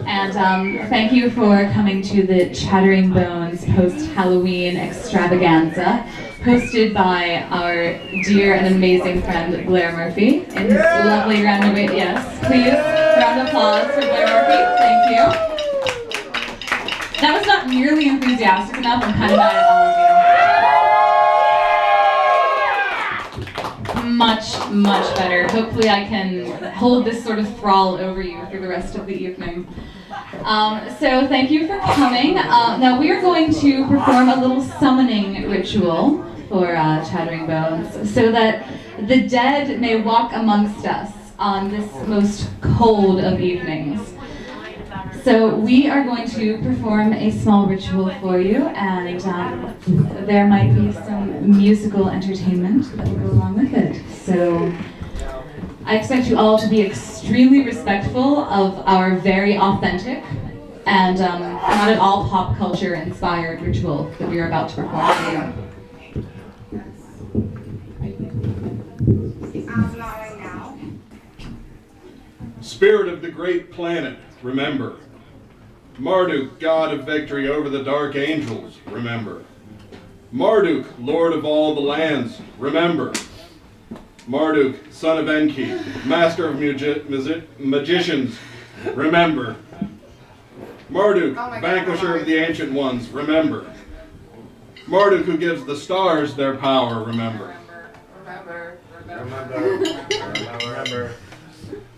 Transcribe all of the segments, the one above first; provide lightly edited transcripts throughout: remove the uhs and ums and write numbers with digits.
And thank you for coming to the Chattering Bones post-Halloween extravaganza, hosted by our dear and amazing friend Blair Murphy in his lovely round of yes, please, round of applause for Blair Murphy. Thank you. That was not nearly enthusiastic enough. I'm kind of mad at all of you. Much better. Hopefully I can hold this sort of thrall over you through the rest of the evening. So thank you for coming. Now we are going to perform a little summoning ritual for Chattering Bones so that the dead may walk amongst us on this most cold of evenings. So we are going to perform a small ritual for you, and there might be some musical entertainment that will go along with it. So I expect you all to be extremely respectful of our very authentic and not at all pop culture inspired ritual that we are about to perform for you. Spirit of the great planet, remember. Marduk, god of victory over the dark angels, remember. Marduk, lord of all the lands, remember. Marduk, son of Enki, master of magicians, remember. Marduk, vanquisher of the ancient ones, remember. Marduk, who gives the stars their power, remember. Remember.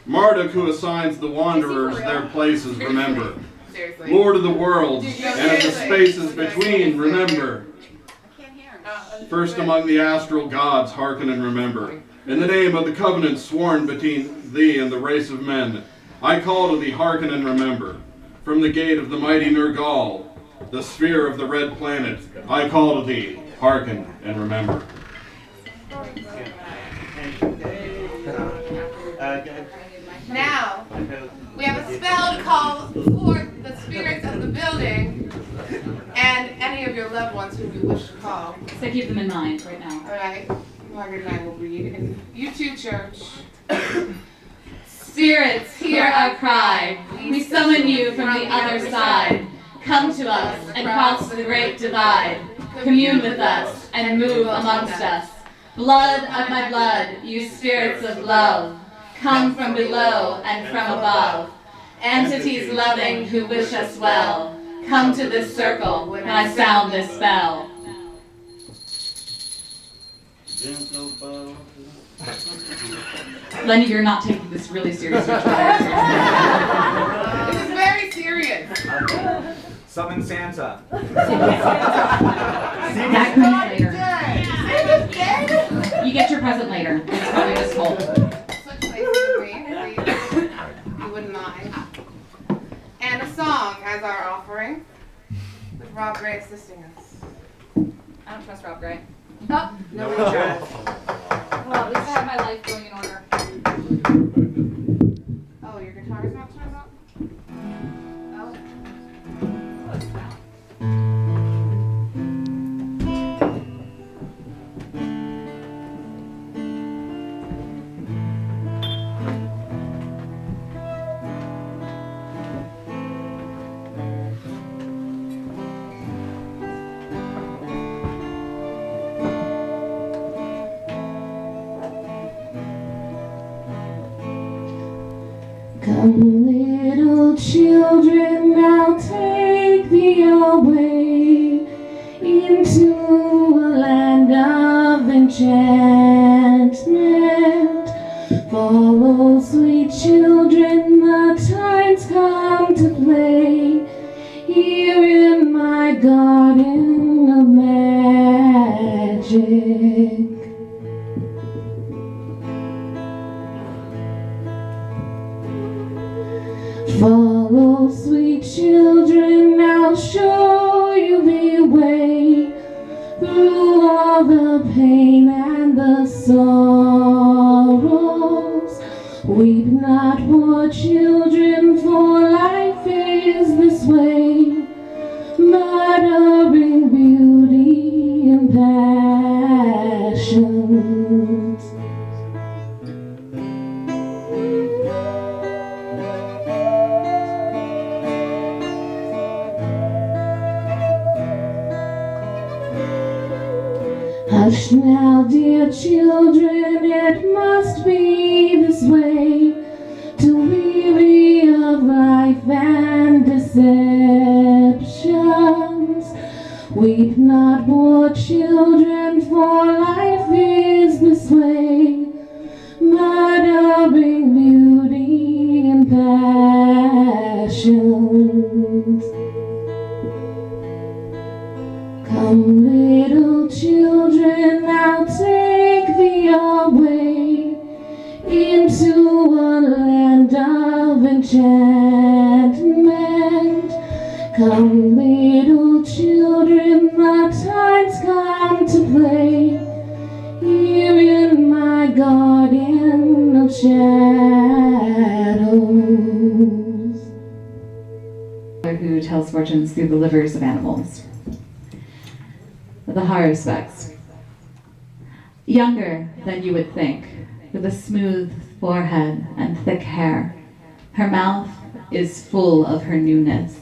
Marduk, who assigns the wanderers their places, remember. Lord of the worlds and of the spaces between, remember. First among the astral gods, hearken and remember. In the name of the covenant sworn between thee and the race of men, I call to thee, hearken and remember. From the gate of the mighty Nergal, the sphere of the red planet, I call to thee, hearken and remember. Now, we have a spell to call forth the spirits of the building and any of your loved ones who you wish to call. So keep them in mind right now. All right, Margaret and I will read. And you too, church. Spirits, hear our cry. We summon you from the other side. Come to us and cross the great divide. Commune with us and move amongst us. Blood of my blood, you spirits of love, come from below and from above. Entities loving who wish us well, come to this circle when I sound this bell. Lenny, you're not taking this really seriously. This is very serious. Summon Santa. That comes later. Santa's dead? You get your present later. It's probably this whole. Switch places with me, please. You wouldn't mind. And a song as our offering, with Rob Gray assisting us. I don't trust Rob Gray. Oh, no, we don't. Well, at least I have my life going in order. Oh, your guitar is not turned up? Oh. Come, little children, now take thee away into a land of enchantment. Follow, sweet children, the time's come to play here in my garden of magic. Follow, sweet children, I'll show you the way through all the pain and the sorrows. Weep not, poor children, for life is this way, murdering beauty and passions. Hush now, dear children, it must be this way, to weary of life and deceptions. Weep not, poor children, for life is this way, murdering beauty and passions. Come, little children, now take thee away into a land of enchantment. Come, little children, the time's come to play here in my garden of shadows. Who tells fortunes through the livers of animals. The Haruspex. Younger than you would think, with a smooth forehead and thick hair. Her mouth is full of her newness.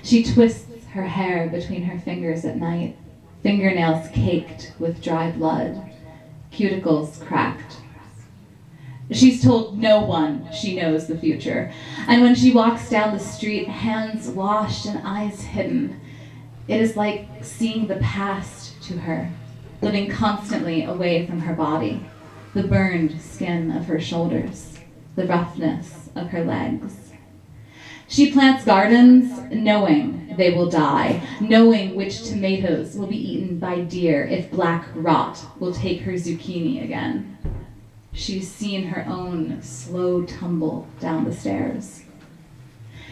She twists her hair between her fingers at night, fingernails caked with dry blood, cuticles cracked. She's told no one she knows the future, and when she walks down the street, hands washed and eyes hidden, it is like seeing the past to her, living constantly away from her body, the burned skin of her shoulders, the roughness of her legs. She plants gardens knowing they will die, knowing which tomatoes will be eaten by deer if black rot will take her zucchini again. She's seen her own slow tumble down the stairs.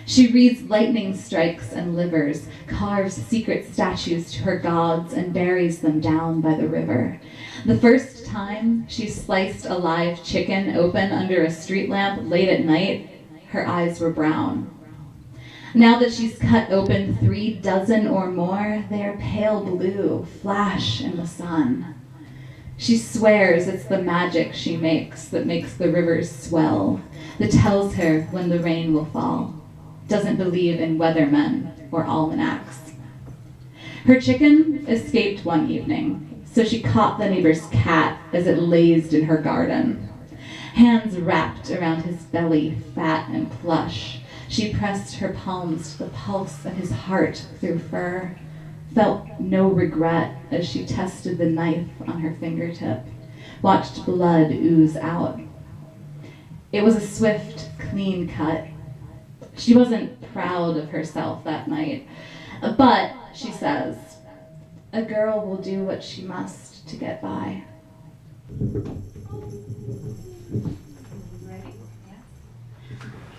She reads lightning strikes and livers, carves secret statues to her gods, and buries them down by the river. The first time she sliced a live chicken open under a street lamp late at night, her eyes were brown. Now that she's cut open 3 dozen or more, they are pale blue, flash in the sun. She swears it's the magic she makes that makes the rivers swell, that tells her when the rain will fall. Doesn't believe in weathermen or almanacs. Her chicken escaped one evening, so she caught the neighbor's cat as it lazed in her garden. Hands wrapped around his belly, fat and plush, she pressed her palms to the pulse of his heart through fur, felt no regret as she tested the knife on her fingertip, watched blood ooze out. It was a swift, clean cut. She wasn't proud of herself that night, but, she says, a girl will do what she must to get by. Ready? Yes.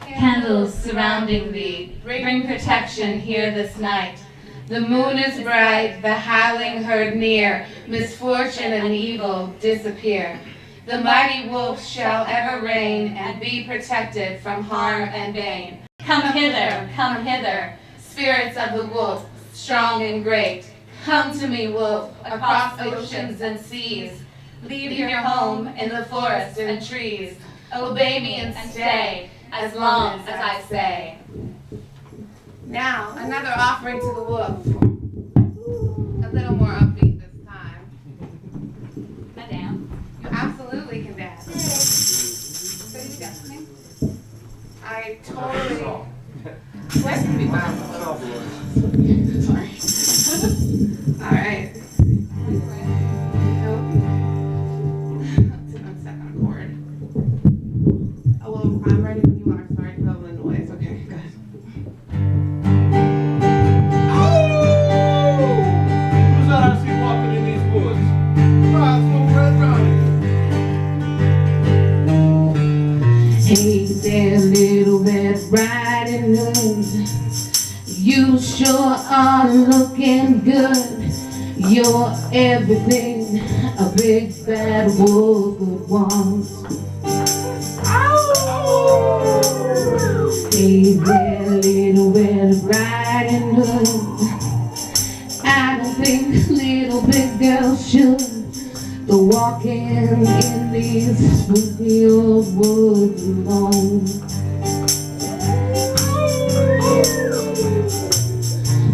Candles surrounding thee, bring protection here this night. The moon is bright, the howling herd near, misfortune and evil disappear. The mighty wolf shall ever reign and be protected from harm and bane. Come hither, spirits of the wolf, strong and great. Come to me, wolf, across oceans and seas. Leave your home in the forest and trees. Obey me and stay, as long as I say. Now, another offering to the wolf. A little more upbeat this time. Madame. You absolutely can dance. So you dancing? I totally. What can be wound a little? Sorry. All right. I'm stuck on a chord. Oh well, I'm ready when you are. Sorry for the noise. Okay, good. Who's that I see walking in these woods? Ah, it's little Red Riding Hood. Hey there, little Red Riding Hood, you sure are looking good. You're everything a big bad wolf would want. Hey there, little Red Riding Hood, I don't think little big girls should go walking in these spooky old woods alone.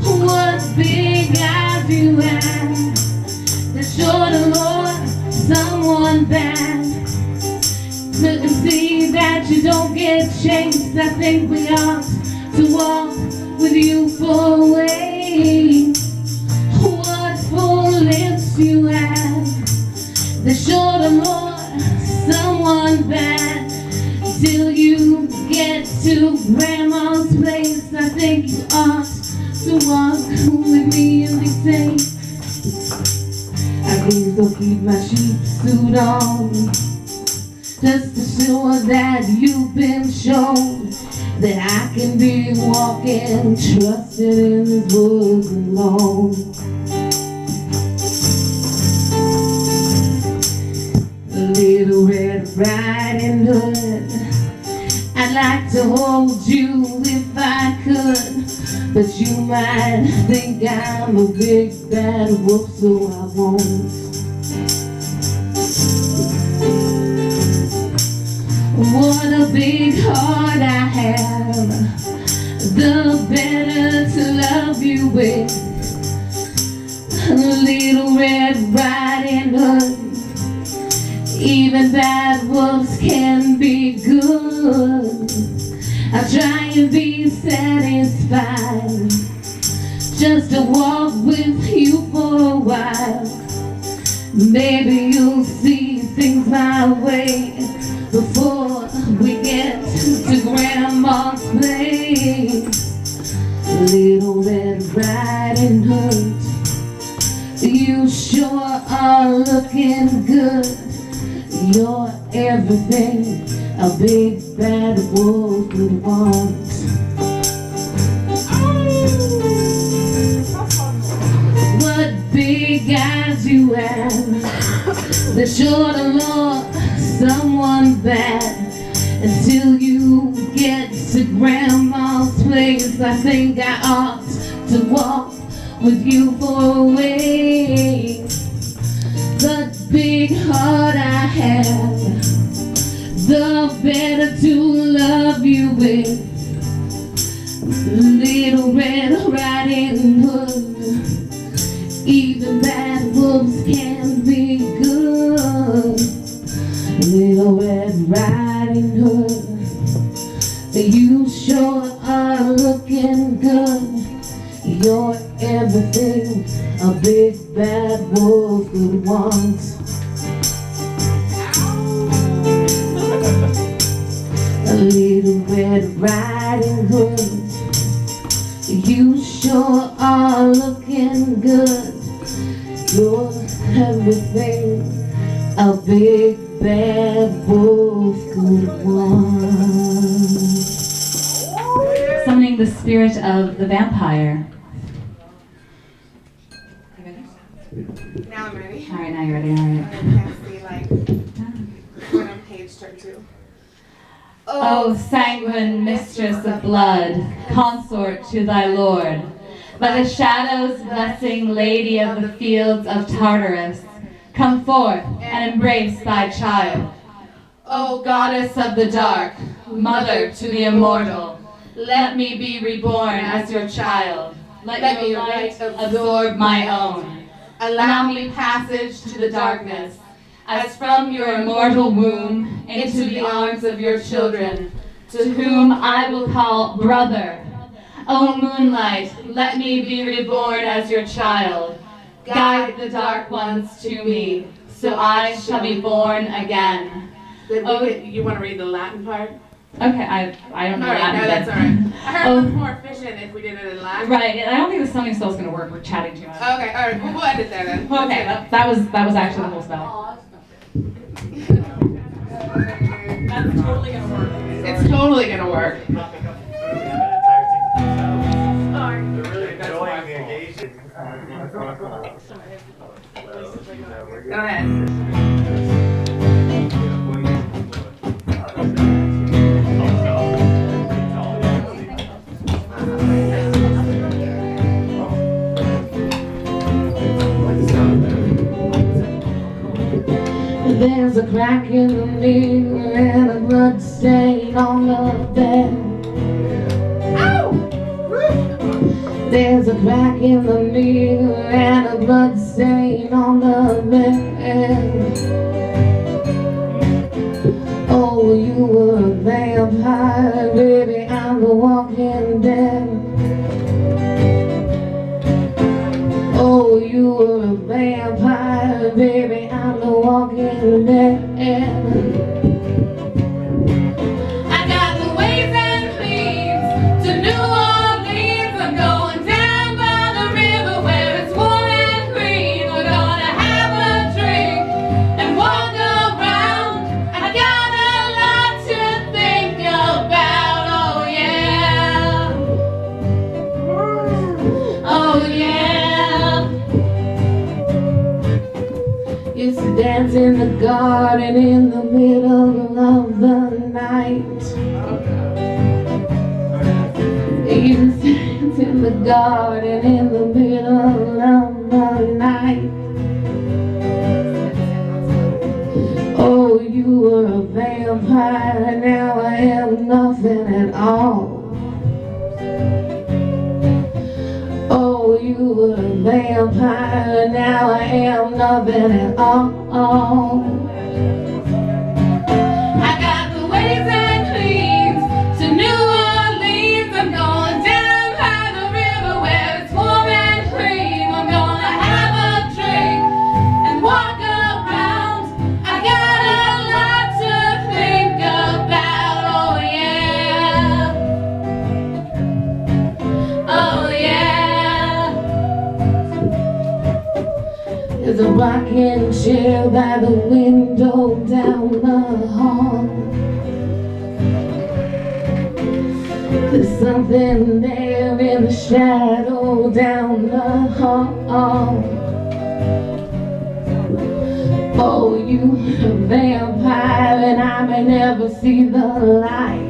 What big eyes you have, they're sure to someone bad. Couldn't see that you don't get chased. I think we ought to walk with you for a way. What full lips you have, they're sure to lure someone bad. Till you get to Grandma's place, I think you ought to walk with me and be safe. I please don't keep my sheep suit on, just to show that you've been shown that I can be walking, trusted in this woods alone. Little Red Riding Hood, I'd like to hold you if I could, but you might think I'm a big bad wolf, so I won't. What a big heart I have, the better to love you with. Little Red Riding Hood, even bad wolves can be good. I'll try and be satisfied just to walk with you for a while. Maybe you'll see things my way before we get to Grandma's place. Little Red Riding Hood, you sure are looking good. You're everything a big bad wolf would want. What big eyes you have, they're sure to lure someone bad. Until you get to Grandma's place, I think I ought to walk with you for a way. The big heart I have, the better to love you with. Little Red Riding Hood, even bad wolves can be good. Little Red Riding Hood, you sure are looking good. You're everything a big bad wolf would want. A Little Red Riding Hood, you sure are looking good. You're everything a big bad wolf could want. Summoning the spirit of the vampire. Now I'm ready. All right, now you're ready. All right. I can't see like when I'm page turned to. O sanguine mistress of blood, consort to thy lord, by the shadows blessing lady of the fields of Tartarus, come forth and embrace thy child. O goddess of the dark, mother to the immortal, let me be reborn as your child. Let your light absorb my own. Allow me passage to the darkness, as from your immortal womb into the arms of your children, to whom I will call brother. O moonlight, let me be reborn as your child. Guide the dark ones to me, so I shall be born again. Oh, you want to read the Latin part? Okay, I don't know All right, Latin. no, that's but- all right. I heard Oh. it was more efficient if we did it in Latin. Right, I don't think the summing spell's gonna work. We're chatting too much. Okay, all right. Well, we'll end it there then. Okay, that was actually the whole spell. That's totally gonna work. It's totally gonna work. Go ahead. There's a crack in the mirror and a blood stain on the bed. Ow! There's a crack in the mirror and a blood stain on the bed. garden in the middle of the night. You stand in the garden in the middle of the night. Oh, you were a vampire, now I am nothing at all. Oh, you were a vampire, now I am nothing at all. I got the ways and means to New Orleans. I'm going down by the river where it's warm and clean. I'm gonna have a drink and walk around. I got a lot to think about, oh yeah. Oh yeah. There's a rocking chair by the window down the hall. There's something there in the shadow down the hall. Oh, you a vampire and I may never see the light.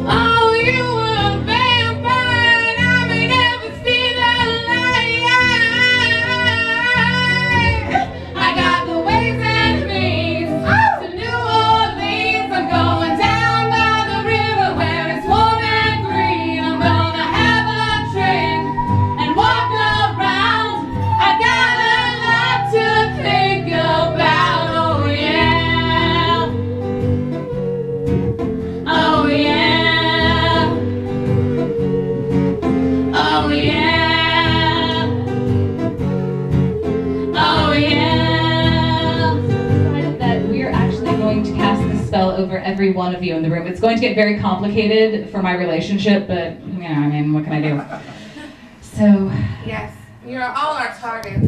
Oh, you were a vampire and I may never see the light. I got the ways and means to New Orleans. I'm going down by the river where it's warm and green. I'm gonna have a drink and walk around. I got a lot to think about, oh yeah. Oh yeah. Oh yeah. Oh yeah. Decided that we're actually going to cast this spell over every one of you in the room. It's going to get very complicated for my relationship, but you know, I mean, what can I do? So, Yes, you're all our targets.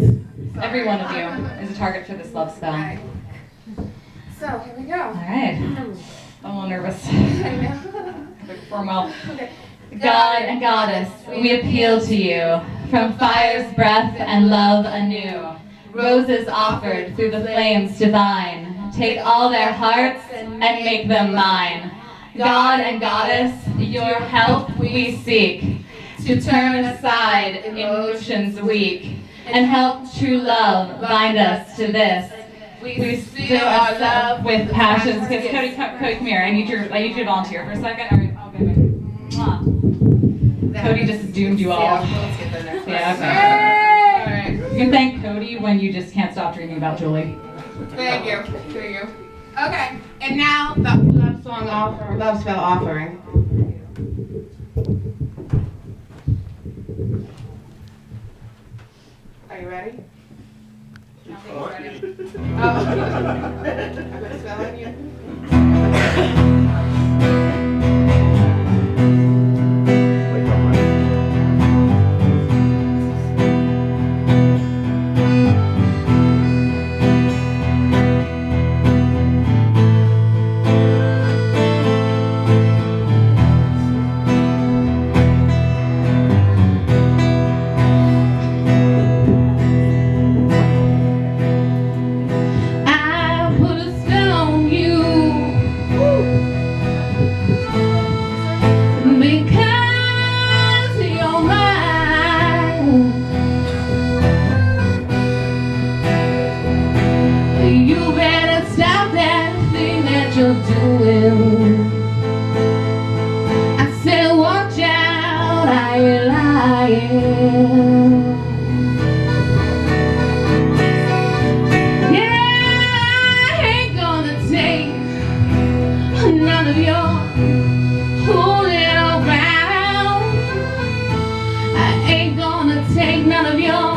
every one of you is a target for this love spell. Right. So, here we go. All right. I'm a little nervous. I know. Perform well. Okay. God and Goddess, we appeal to you. From fire's breath and love anew, roses offered through the flames divine, take all their hearts and make them mine. God and Goddess, your help we seek, to turn aside emotions weak, and help true love bind us to this. We seal our love with passions. Cause Cody, come here. I need you to volunteer for a second. Or, okay, wait. Mwah. Cody just doomed you all. Let's get the next one. Yeah, okay. All right. You can thank Cody when you just can't stop dreaming about Julie. Thank you. Thank you. Okay, and now the love spell offering. Are you ready? I put a spell on you. You're doing. I said, watch out, I ain't lying. Yeah, I ain't gonna take none of your fooling around. I ain't gonna take none of your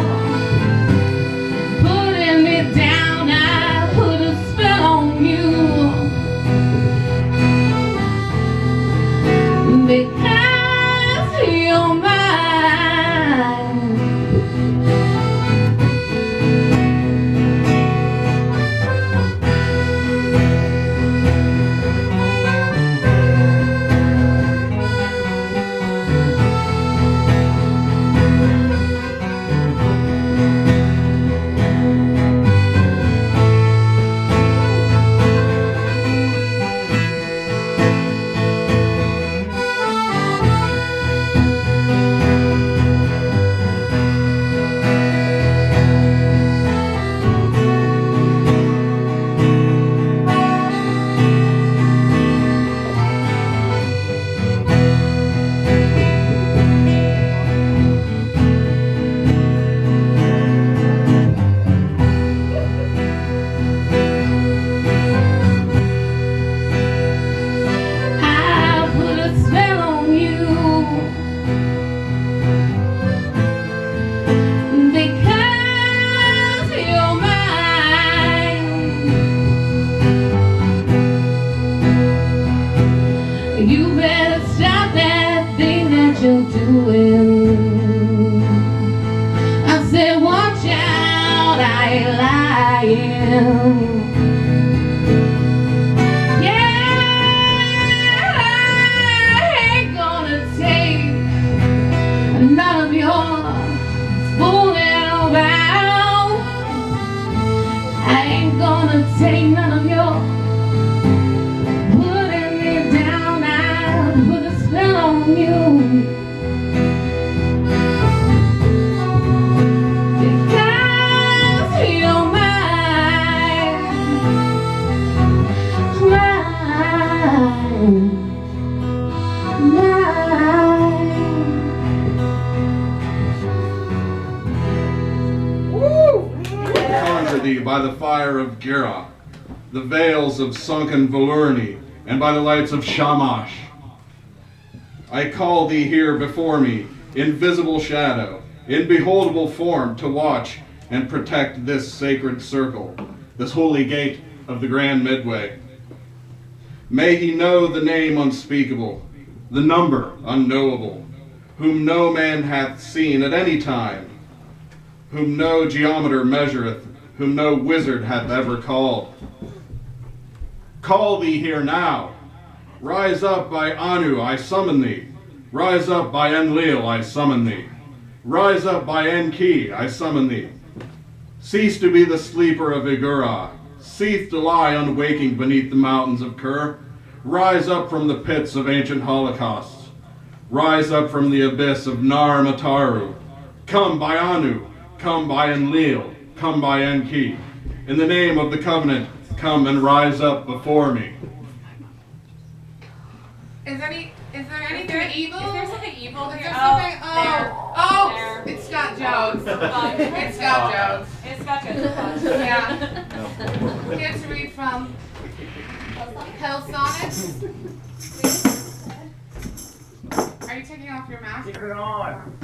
putting me down. I put a spell on you. Because you're mine. by the fire of Gira, the vales of sunken Valurni, and by the lights of Shamash. I call thee here before me, in visible shadow, in beholdable form, to watch and protect this sacred circle, this holy gate of the Grand Midway. May he know the name unspeakable, the number unknowable, whom no man hath seen at any time, whom no geometer measureth, whom no wizard hath ever called. Call thee here now. Rise up by Anu, I summon thee. Rise up by Enlil, I summon thee. Rise up by Enki, I summon thee. Cease to be the sleeper of Igura. Cease to lie unwaking beneath the mountains of Ker. Rise up from the pits of ancient holocausts. Rise up from the abyss of Nar Mataru. Come by Anu, come by Enlil, come by Enki. In the name of the covenant, come and rise up before me. Is there anything evil? Is there something evil Is here? there something? There. Oh, There. it's Scott Jones. It's It's Scott Jones. It's got good. Yeah. Here to read from Hell Sonnets. Are you taking off your mask? Keep it on.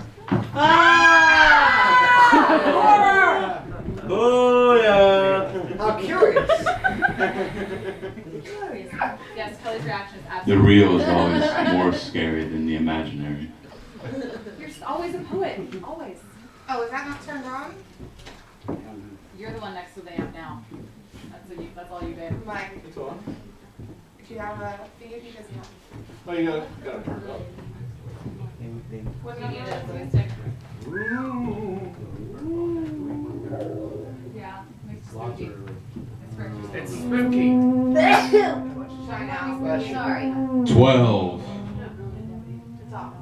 Oh yeah. How curious. Yes, Kelly's reaction is The absolutely. real is always more scary than the imaginary. You're always a poet. Always. Oh, is that not turned on? You're the one next to the amp now. That's all you did. Like, It's on. do you have a feed? He doesn't have. Oh, you gotta turn it up. What You need number a is it? stick. Yeah, makes you spooky. It's spooky. Try now. Sorry. 12. It's off.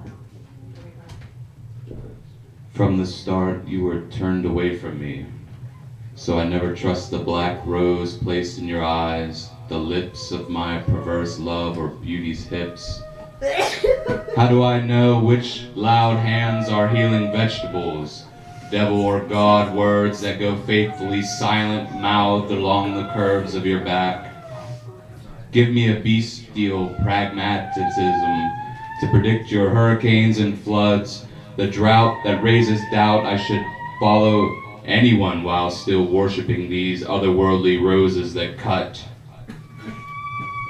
From the start, you were turned away from me. So I never trust the black rose placed in your eyes, the lips of my perverse love, or beauty's hips. How do I know which loud hands are healing vegetables? Devil or God words that go faithfully silent mouthed along the curves of your back. Give me a bestial pragmatism to predict your hurricanes and floods, the drought that raises doubt I should follow anyone while still worshiping these otherworldly roses that cut.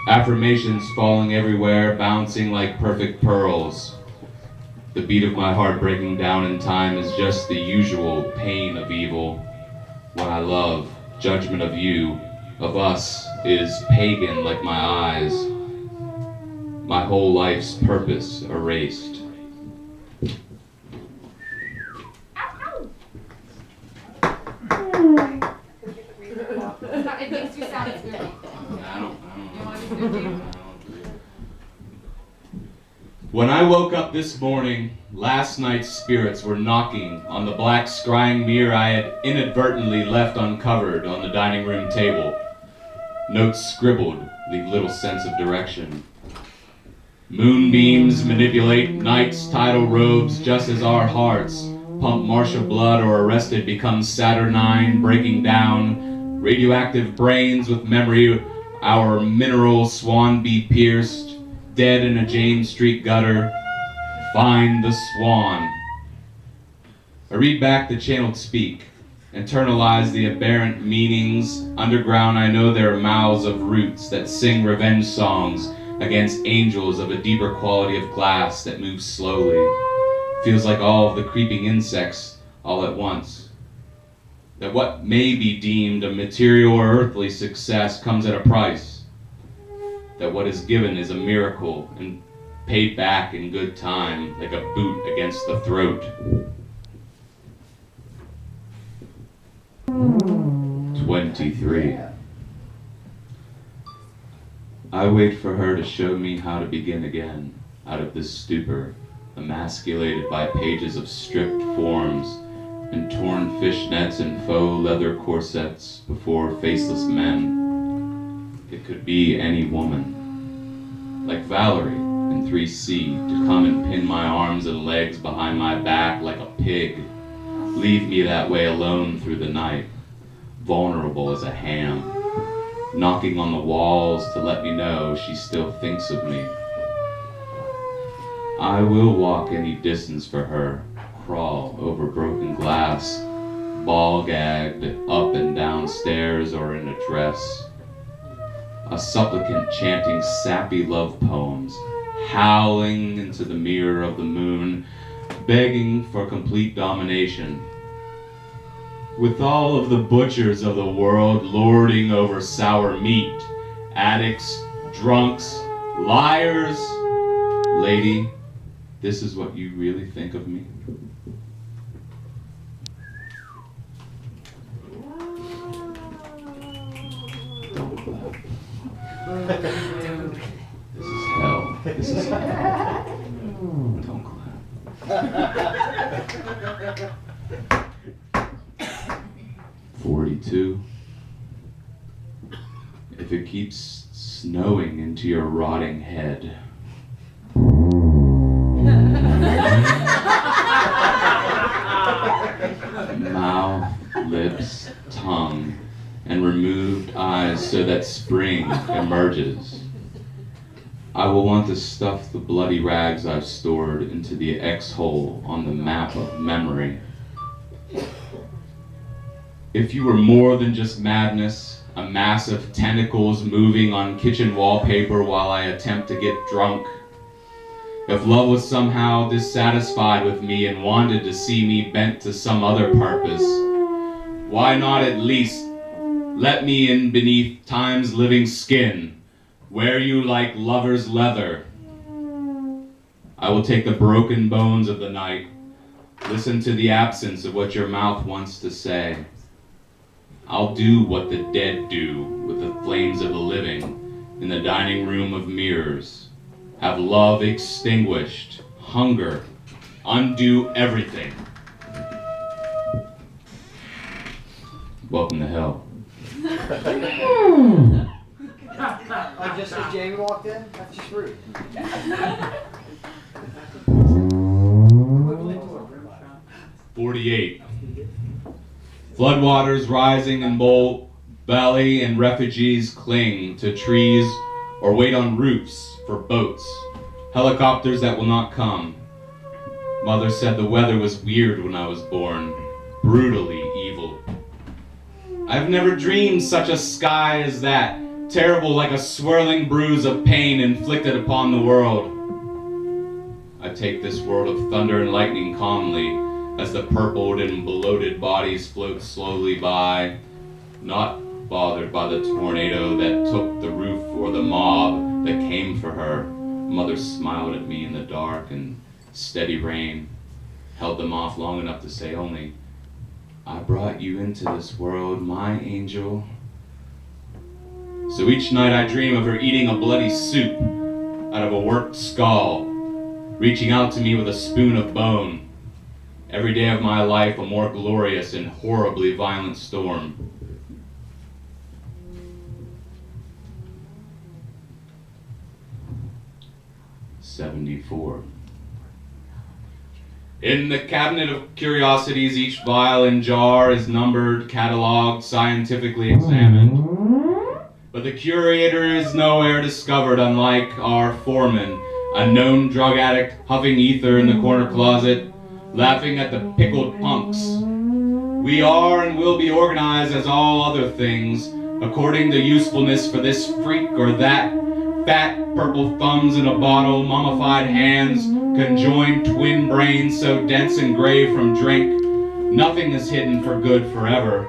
Affirmations falling everywhere, bouncing like perfect pearls. The beat of my heart breaking down in time is just the usual pain of evil. What I love, judgment of you, of us, is pagan like my eyes. My whole life's purpose erased. It makes you sound spooky. I don't You want to be spooky? When I woke up this morning, last night's spirits were knocking on the black scrying mirror I had inadvertently left uncovered on the dining room table. Notes scribbled leave little sense of direction. Moonbeams manipulate night's tidal robes just as our hearts, pump martial blood or arrested, become saturnine, breaking down. Radioactive brains with memory, our mineral swan be pierced. Dead in a James Street gutter, find the swan. I read back the channeled speak, internalize the aberrant meanings. Underground I know there are mouths of roots that sing revenge songs against angels of a deeper quality of glass that moves slowly. Feels like all of the creeping insects all at once. That what may be deemed a material or earthly success comes at a price. That what is given is a miracle and paid back in good time, like a boot against the throat. 23. I wait for her to show me how to begin again, out of this stupor, emasculated by pages of stripped forms and torn fishnets and faux leather corsets before faceless men. It could be any woman, like Valerie in 3C, to come and pin my arms and legs behind my back like a pig, leave me that way alone through the night. vulnerable as a ham, knocking on the walls to let me know she still thinks of me. I will walk any distance for her, crawl over broken glass, ball-gagged up and down stairs or in a dress. A supplicant chanting sappy love poems, howling into the mirror of the moon, begging for complete domination. With all of the butchers of the world lording over sour meat, addicts, drunks, liars, lady, this is what you really think of me? Don't laugh. This is hell. This is hell. Don't clap. 42. If it keeps snowing into your rotting head. Mouth, lips, tongue, and removed eyes so that spring emerges. I will want to stuff the bloody rags I've stored into the X-hole on the map of memory. If you were more than just madness, a mass of tentacles moving on kitchen wallpaper while I attempt to get drunk, if love was somehow dissatisfied with me and wanted to see me bent to some other purpose, why not at least let me in beneath time's living skin, wear you like lover's leather? I will take the broken bones of the night, listen to the absence of what your mouth wants to say. I'll do what the dead do with the flames of the living in the dining room of mirrors. Have love extinguished, hunger, undo everything. Welcome to hell. Oh, just as Jamie walked in? That's just rude. 48. Floodwaters rising in Bull Valley and refugees cling to trees or wait on roofs for boats. Helicopters that will not come. Mother said the weather was weird when I was born, brutally evil. I've never dreamed such a sky as that, terrible like a swirling bruise of pain inflicted upon the world. I take this world of thunder and lightning calmly as the purpled and bloated bodies float slowly by, not bothered by the tornado that took the roof or the mob that came for her. Mother smiled at me in the dark and steady rain, held them off long enough to say only, I brought you into this world, my angel. So each night I dream of her eating a bloody soup out of a worked skull, reaching out to me with a spoon of bone. Every day of my life a more glorious and horribly violent storm. '74. In the cabinet of curiosities, each vial and jar is numbered, cataloged, scientifically examined. But the curator is nowhere discovered, unlike our foreman, a known drug addict huffing ether in the corner closet, laughing at the pickled punks. We are and will be organized as all other things, according to usefulness for this freak or that, fat purple thumbs in a bottle, mummified hands, conjoined twin brains so dense and gray from drink. Nothing is hidden for good forever.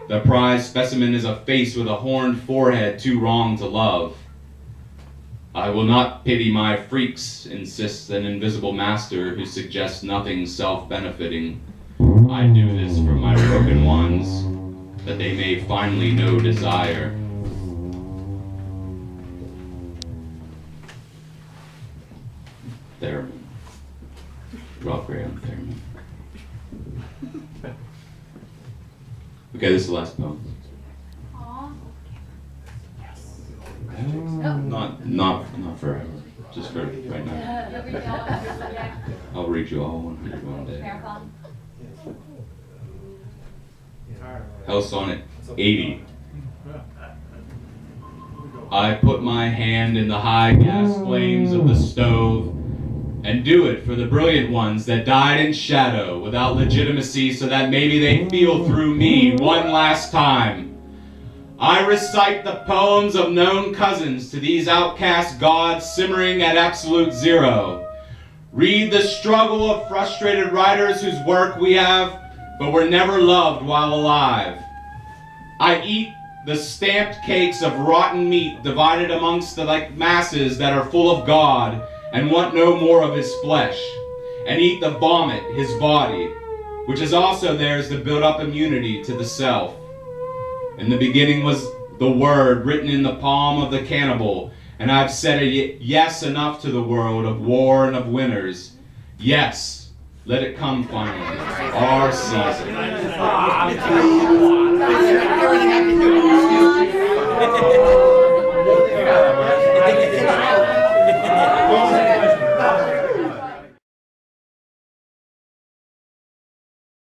The prized specimen is a face with a horned forehead too wrong to love. I will not pity my freaks, insists an invisible master who suggests nothing self-benefiting. I do this for my broken ones, that they may finally know desire. Theremin. Rob Gray on Theremin. Okay, this is the last poem. Not forever, just for right now. I'll read you all 101 day. Hell Sonnet 80. I put my hand in the high gas flames of the stove and do it for the brilliant ones that died in shadow without legitimacy so that maybe they feel through me one last time. I recite the poems of known cousins to these outcast gods simmering at absolute zero. Read the struggle of frustrated writers whose work we have, but were never loved while alive. I eat the stamped cakes of rotten meat divided amongst the masses that are full of God and want no more of his flesh, and eat the vomit, his body, which is also theirs to build up immunity to the self. In the beginning was the word written in the palm of the cannibal, and I've said a yes enough to the world of war and of winners. Yes, let it come finally, our season.